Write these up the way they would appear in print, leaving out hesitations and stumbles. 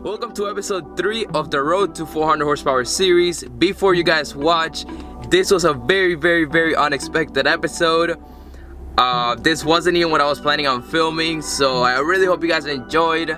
Welcome to episode 3 of the Road to 400 Horsepower series. Before you guys watch, this was a very unexpected episode. This wasn't even what I was planning on filming, so I really hope you guys enjoyed.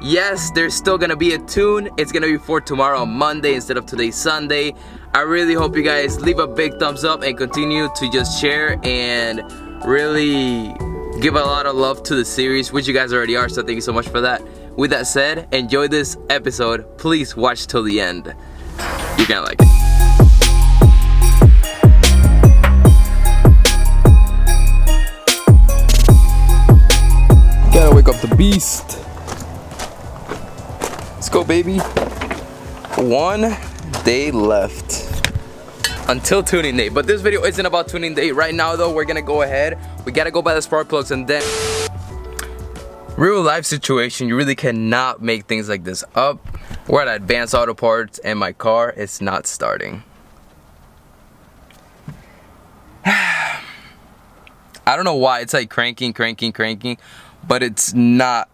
Yes, there's still gonna be a tune. It's gonna be for tomorrow, Monday, instead of today, Sunday. I really hope you guys leave a big thumbs up and continue to just share and really give a lot of love to the series, which you guys already are, so thank you so much for that. With that said, enjoy this episode. Please watch till the end. You're gonna like it. Gotta wake up the beast. Let's go, baby. 1 day left until tuning day, but this video isn't about tuning day. Right now though, we're gonna go ahead. We gotta go buy the spark plugs, and then real life situation, you really cannot make things like this up. We're at Advanced Auto Parts and my car is not starting. I don't know why, it's like cranking, but it's not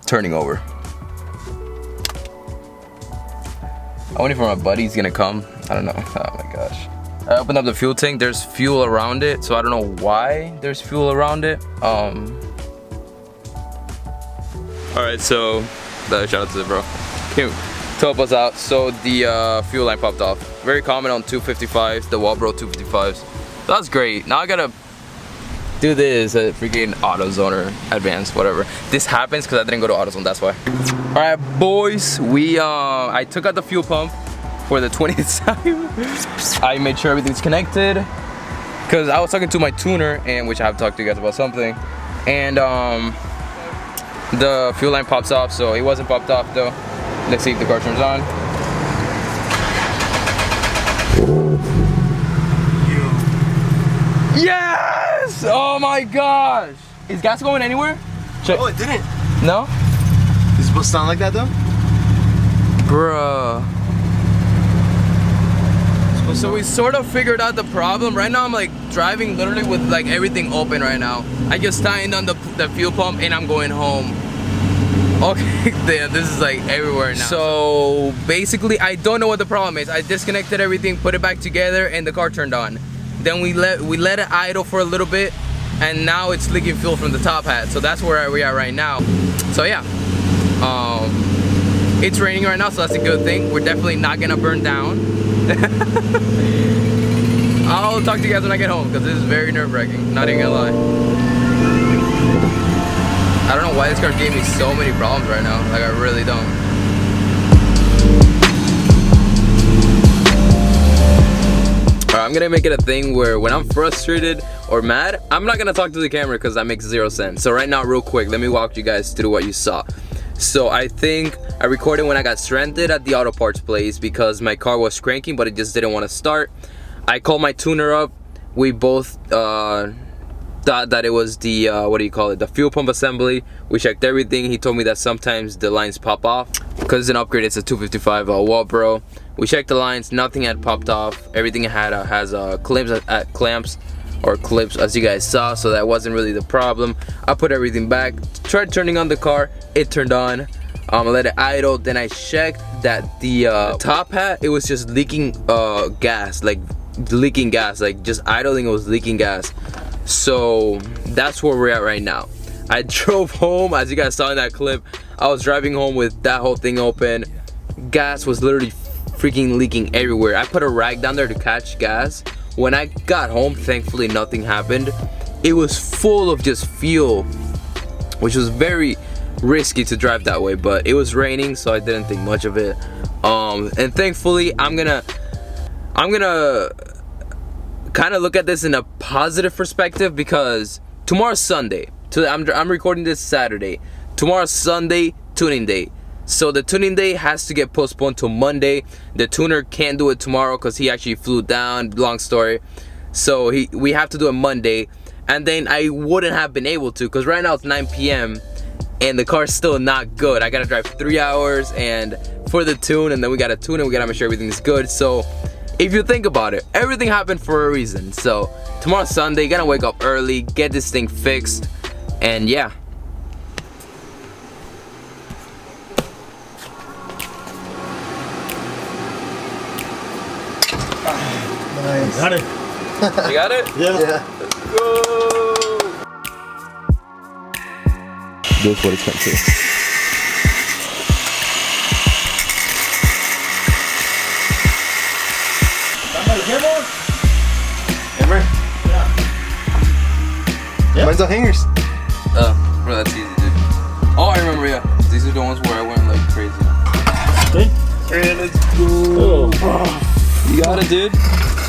turning over. I'm waiting for my buddy, he's gonna come. I don't know, oh my gosh. I opened up the fuel tank, there's fuel around it, so I don't know why there's fuel around it. Alright, so shout out to the bro. Came to help us out. So the fuel line popped off. Very common on 255s, the Walbro 255s. That's great. Now I gotta do this at freaking AutoZone or Advanced, whatever. This happens because I didn't go to AutoZone, that's why. Alright, boys, I took out the fuel pump for the 20th time. I made sure everything's connected because I was talking to my tuner, and which I have talked to you guys about something, and the fuel line pops off, so it wasn't popped off though. Let's see if the car turns on. Yes! Oh my gosh! Is gas going anywhere? Check. Oh, it didn't. No? Is it supposed to sound like that though? Bruh. So we sort of figured out the problem. Right now I'm like driving literally with like everything open right now. I just tightened on the fuel pump and I'm going home. Okay, damn, this is like everywhere now. So basically I don't know what the problem is. I disconnected everything, put it back together, and the car turned on. Then we let it idle for a little bit, and now it's leaking fuel from the top hat. So that's where we are right now. So yeah, it's raining right now, so that's a good thing. We're definitely not gonna burn down. I'll talk to you guys when I get home because this is very nerve-wracking, not even gonna lie. I don't know why this car gave me so many problems right now. Like, I really don't. Alright, I'm gonna make it a thing where when I'm frustrated or mad, I'm not gonna talk to the camera because that makes 0 sense. So right now, real quick, let me walk you guys through what you saw. So I think I recorded when I got stranded at the auto parts place because my car was cranking, but it just didn't want to start. I called my tuner up. We both thought that it was the the fuel pump assembly. We checked everything. He told me that sometimes the lines pop off because it's an upgrade. It's a 255 Walbro. We checked the lines, nothing had popped off. Everything has clamps or clips, as you guys saw, so that wasn't really the problem. I put everything back, tried turning on the car, it turned on. I let it idle, then I checked that the top hat, it was just leaking gas, like just idling, it was leaking gas. So that's where we're at right now. I drove home, as you guys saw in that clip. I was driving home with that whole thing open. Gas was literally freaking leaking everywhere. I put a rag down there to catch gas. When I got home, thankfully nothing happened. It was full of just fuel, which was very risky to drive that way, but it was raining, so I didn't think much of it. And thankfully, I'm gonna kind of look at this in a positive perspective because tomorrow's Sunday. I'm recording this Saturday. Tomorrow's Sunday, tuning day. So the tuning day has to get postponed to Monday. The tuner can't do it tomorrow because he actually flew down, long story. So we have to do it Monday. And then I wouldn't have been able to because right now it's 9 p.m. and the car's still not good. I gotta drive 3 hours and for the tune, and then we gotta tune it, we gotta make sure everything's good. So if you think about it, everything happened for a reason. So tomorrow's Sunday, gonna wake up early, get this thing fixed, and yeah. Nice. Got it. You got it? Yeah. Go! This is what it's meant to. Somebody, hammer? Hammer? Yeah. Where's the hangers? Bro, that's easy, dude. Oh, I remember, yeah. These are the ones where I went like crazy. Okay. And let's go. Oh. You got it, dude.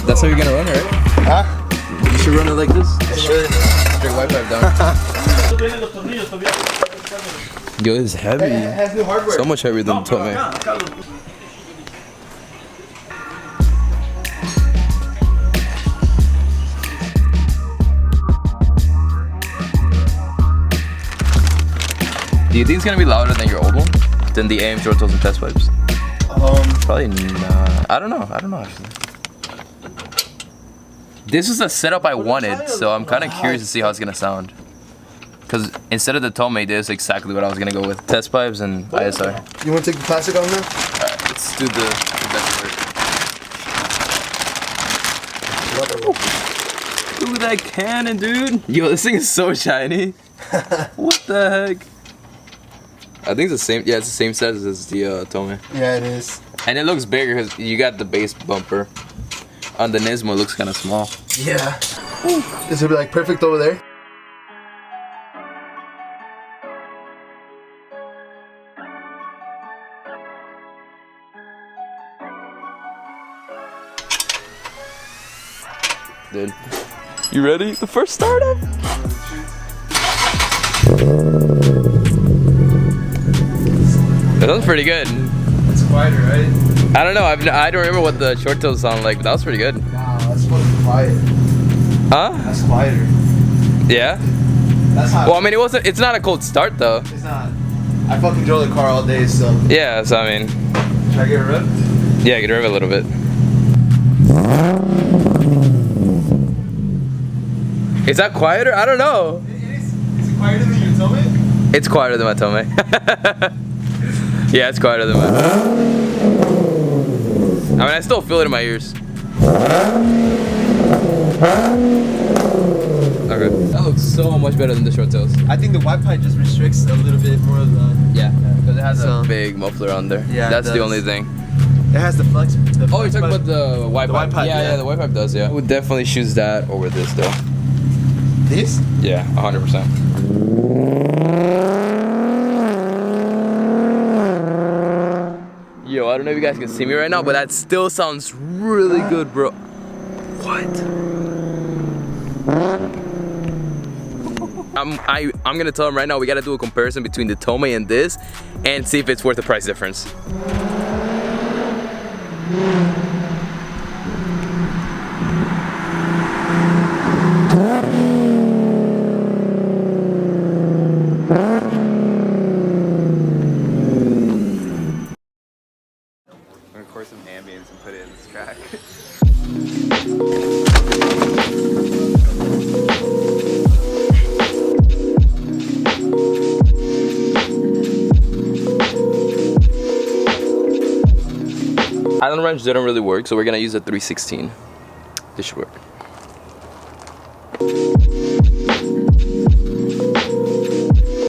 That's how you're gonna run it, right? Huh? You should run it like this. I should. Straight Wi-Fi down. Yo, this is heavy. It has new hardware. So much heavier than the Tome. Do you think it's gonna be louder than your old one? Than the AM short toes and test pipes? Probably not. I don't know actually. This is the setup I wanted, so I'm kind of curious to see how it's gonna sound. Cause instead of the Tome, this is exactly what I was gonna go with. Test pipes and ISR. You want to take the plastic off now? Alright, let's do the best part. Look at that cannon, dude. Yo, this thing is so shiny. What the heck? I think it's the same. Yeah, it's the same size as the Tome. Yeah, it is. And it looks bigger because you got the base bumper. On the Nismo, it looks kind of small. Yeah. Ooh. This will be like perfect over there. Dude, you ready? The first startup? That was pretty good. It's quieter, right? I don't know. I don't remember what the short tails sound like, but that was pretty good. Wow, that's fucking quiet. Huh? That's quieter. Yeah. That's how. Well, I mean, it's not a cold start though. It's not. I fucking drove the car all day, so. Yeah. So I mean. Should I get a rev? Yeah, get rev a little bit. Is that quieter? I don't know. It is. Is it quieter than your Tome? It's quieter than my Tome. Yeah, it's quieter than mine. I mean, I still feel it in my ears. Okay. That looks so much better than the short tails. I think the white pipe just restricts a little bit more of the. Yeah, because it has So- a big muffler on there. Yeah, it That's the does. only thing. It has the flex. The Oh, you're flex talking pipe. about the white The pipe? white pipe, Yeah, yeah. the white pipe does, yeah. I would definitely choose that over this, though. These? Yeah, 100%. Yo, I don't know if you guys can see me right now, but that still sounds really good, bro. What? I'm gonna tell him right now, we gotta do a comparison between the Tome and this and see if it's worth the price difference. Record some ambience and put it in this track. Island wrench didn't really work, so we're gonna use a 316. This should work.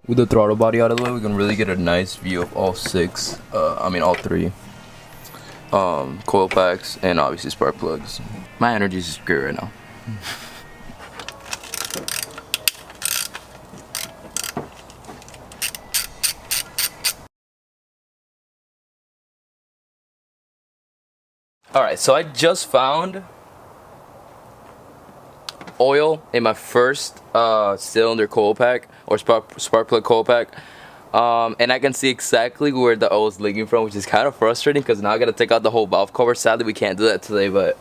With the throttle body out of the way, we can really get a nice view of all all three coil packs and obviously spark plugs. My energy is just great right now. Alright, so I just found oil in my first cylinder coil pack or spark plug coil pack. And I can see exactly where the oil is leaking from, which is kind of frustrating because now I gotta take out the whole valve cover. Sadly, we can't do that today, but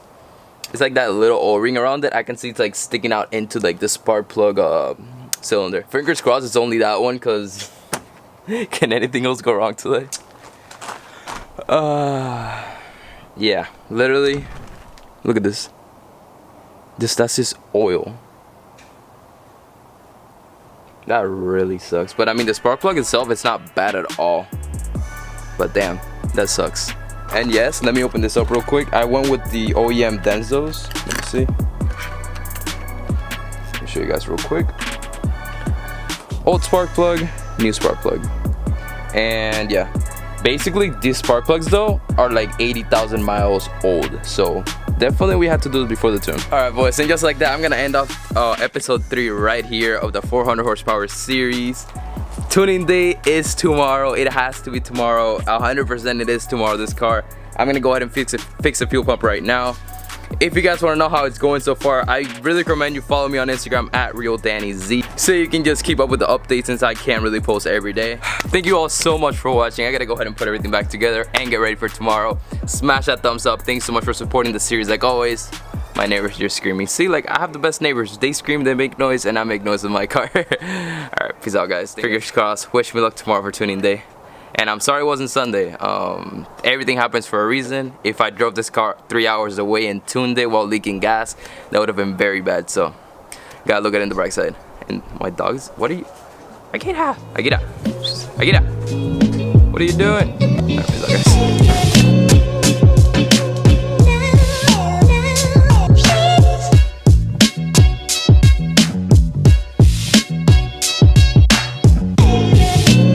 it's like that little O-ring around it. I can see it's like sticking out into like the spark plug cylinder. Fingers crossed it's only that one, because can anything else go wrong today? Yeah, literally, look at this. That's just oil. That really sucks. But I mean, the spark plug itself, it's not bad at all. But damn, that sucks. And yes, let me open this up real quick. I went with the OEM Denzos. Let me see. Let me show you guys real quick. Old spark plug, new spark plug. And yeah, basically these spark plugs though are like 80,000 miles old. So definitely we had to do it before the tune. All right, boys, and just like that, I'm gonna end off episode 3 right here of the 400 horsepower series. Tuning day is tomorrow. It has to be tomorrow. 100% it is tomorrow, this car. I'm gonna go ahead and fix the fuel pump right now. If you guys want to know how it's going so far, I really recommend you follow me on Instagram at RealDannyZ, so you can just keep up with the updates since I can't really post every day. Thank you all so much for watching. I gotta go ahead and put everything back together and get ready for tomorrow. Smash that thumbs up. Thanks so much for supporting the series like always. My neighbors just screaming. See, like, I have the best neighbors. They scream, they make noise, and I make noise with my car. Alright, peace out, guys. Fingers crossed. Wish me luck tomorrow for tuning day. And I'm sorry it wasn't Sunday. Everything happens for a reason. If I drove this car 3 hours away and tuned it while leaking gas, that would have been very bad. So, gotta look at it in the bright side. And my dogs, what are you? I get out. I get out. I get out. What are you doing? Alright, peace out, guys.